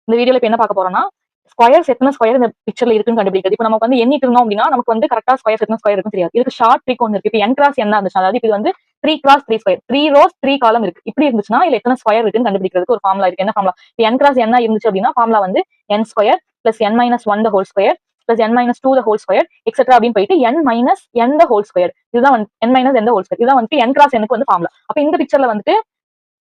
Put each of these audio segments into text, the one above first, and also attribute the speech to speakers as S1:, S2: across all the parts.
S1: இந்த வீடியோல இப்ப என்ன பார்க்க போறோம்னா ஸ்கொயர்ஸ் எத்தனை ஸ்கொயர் இந்த பிக்சர்ல இருக்குன்னு கண்டுபிடிக்கிறது. இப்போ நமக்கு வந்து எண்ணிட்டு இருந்தோம் அப்படின்னா நமக்கு வந்து கரெக்டா ஸ்கொயர்ஸ் எத்தனை ஸ்கொயர் இருக்குன்னு தெரியாது. இதுக்கு ஷார்ட் ட்ரிக் ஒன்று இருக்கு. இப்போ n கிராஸ் n இருந்துச்சு, அதாவது இது வந்து 3 கிராஸ் 3 ஸ்கொயர், 3 ரோஸ் 3 காலம் இருக்கு. இப்படி இருந்துச்சுன்னா இல்ல எத்தனை ஸ்கொயர் இருக்குன்னு கண்டுபிடிக்கிறதுக்கு ஒரு ஃபார்முலா இருக்கு. என்ன ஃபார்முலா? இப்போ n கிராஸ் n இருந்துச்சு அப்படின்னா ஃபார்முலா வந்து n square plus n minus 1 the whole square plus n minus 2 the whole square etcetera அப்படின்னு போயிட்டு n minus n the whole square. இதுதான் வந்து n minus n the whole square. இதுதான் வந்து n cross n க்கு வந்து formula. அப்ப இந்த பிக்சர்ல வந்துட்டு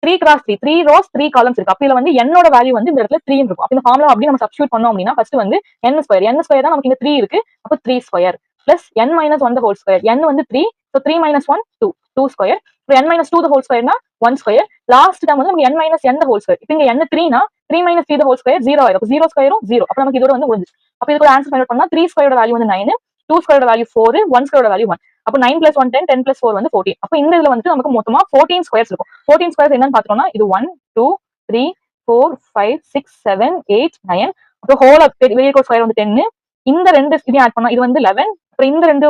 S1: 3 கிராஸ் 3, 3 ரோஸ் 3 காலம்ஸ் இருக்கு. அப்ப இதுல வந்து என்னோட வேல்யூ வந்து இந்த இடத்துல 3 இருக்கும். அப்ப இந்த ஃபார்முலா அப்படி நம்ம சப்ஸ்டிட்யூட் பண்ணோம் அப்படின்னா ஃபர்ஸ்ட் வந்து n ஸ்கொயர் தான் நமக்கு இங்க 3 இருக்கு. அப்ப 3 square plus n minus 1 the whole square. n வந்து 3, so 3 மைனஸ் 1 2, 2 ஸ்கொயர். இப்போ n மைனஸ் 2 த ஹோல் ஸ்கொயர்னா 1 ஸ்கொயர். லாஸ்ட் டைம் வந்து நமக்கு n minus n the whole square. இப்போ இங்க n 3னா 3 மைனஸ் 3 த ஹோல் ஸ்கொயர் 0 ஆயிரும். அப்ப 0 ஸ்கொயரும் 0. அப்ப நமக்கு இதோட வந்து முடிஞ்சிச்சு. அப்ப இதுக்கு ஆன்சர் ஃபைண்ட் அவுட் பண்ணா 3 ஸ்கொயரோட வேல்யூ வந்து 9, 2 ஸ்கொயரோட வேல்யூ 4, 1 ஸ்கொயரோட வேல்யூ 1. அப்ப 9 பிளஸ் 1 10, 10 பிளஸ் 4 வந்து 14. அப்ப இந்த இதுல வந்து நமக்கு மொத்தமா 14 ஸ்கொயர்ஸ் இருக்கும். 14 ஸ்கொயர்ஸ் என்னன்னு பாத்தோம்னா இது 1 2 3 4 5 6 7 8 9. அப்புறம் ஹோல் வெளியே ஸ்கொயர் வந்து 10. இந்த ரெண்டு இதையும் ஆட் பண்ணா இது வந்து 11. அப்புறம் இந்த ரெண்டு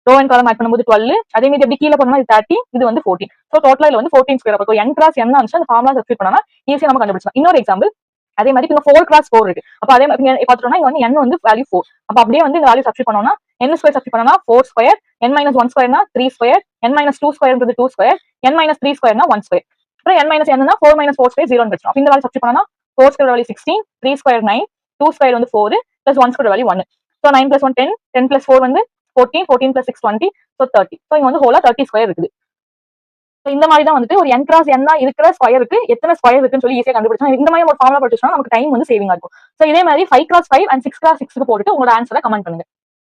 S1: ரோ அண்ட் காலம் ஆட் பண்ணும்போது 12. அதே மாதிரி எப்படி கீழே போனோம்னா இது 30, இது வந்து 14. ஸோ டோட்டலா இதுல வந்து 14 ஸ்கொயர். அப்போ n கிராஸ் n ஆச்சு அந்த ஃபார்முலா சப்ஸ்டிட்யூட் பண்ணா ஈஸியா நம்ம கண்டுபிடிச்சலாம். இன்னொரு எக்ஸாம்பிள் அதே மாதிரி இப்போ 4 கிராஸ் 4 இருக்கு. அப்ப அதே மாதிரி பாத்துட்டோம்னா இங்க வந்து n வந்து வேல்யூ 4. அப்ப அப்படியே வந்து இந்த வேல்யூ சப்ஸ்டிட்யூட் பண்ணோம்னா n ஸ்கொயர் சப்ஸ்டிட்யூட் பண்ணா 4 square, n minus 1 ஸ்கொயர்னா 3 square, n minus 2 ஸ்கொயர்ன்றது 2 square, n minus 3 ஸ்கொயர்னா 1 square. அப்புறம் n minus n 4 minus 4 square 0 கிடைச்சிடும். அப்ப இந்த வேல்யூ சப்ஸ்டிட்யூட் பண்ணா 4 ஸ்கொயர் வேல்யூ 16, 3 ஸ்கொயர் 9, 2 ஸ்கொயர் வந்து 4 plus 1 square value 1. So 9 plus 1 10, 10 plus 4 வந்து 14, 14 plus 6 20, so 30. So இங்க வந்து ஹோலா 30 ஸ்கொயர் இருக்குது. இந்த மாதிரி தான் வந்துட்டு ஒரு n கிராஸ் n இருக்கிற ஸ்கொயருக்கு எத்தனை ஸ்கொயர் இருக்குன்னு சொல்லி ஈஸியா கண்டுபிடிச்சா இந்த மாதிரி ஒரு ஃபார்முலா படிச்சோம்னா நமக்கு டைம் வந்து சேவிங் ஆகும். சோ இதே மாதிரி 5 கிராஸ் 5 அண்ட் 6 கிராஸ் 6 போட்டுட்டு உங்களோட ஆன்சரை கமெண்ட் பண்ணுங்க.